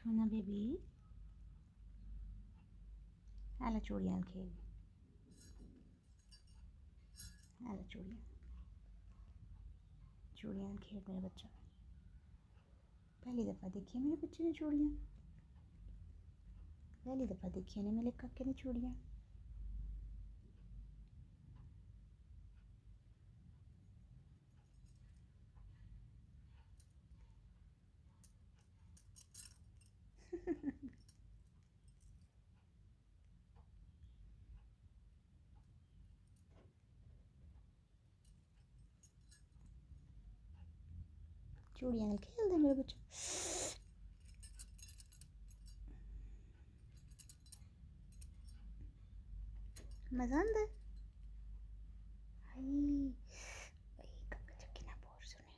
सोना बेबी आला चूड़ियाँ खेल आला चूड़ियाँ खेल मेरा बच्चा। पहली दफ़ा देखी है मेरे बच्चे ने चूड़ियाँ, पहली दफ़ा देखी है मेरे काके ने चूड़ियाँ। चूड़ियाँ खेल दे मेरा बच्चा। मज़ा आंदा है। हाय काका चक्की ना बोल सुने।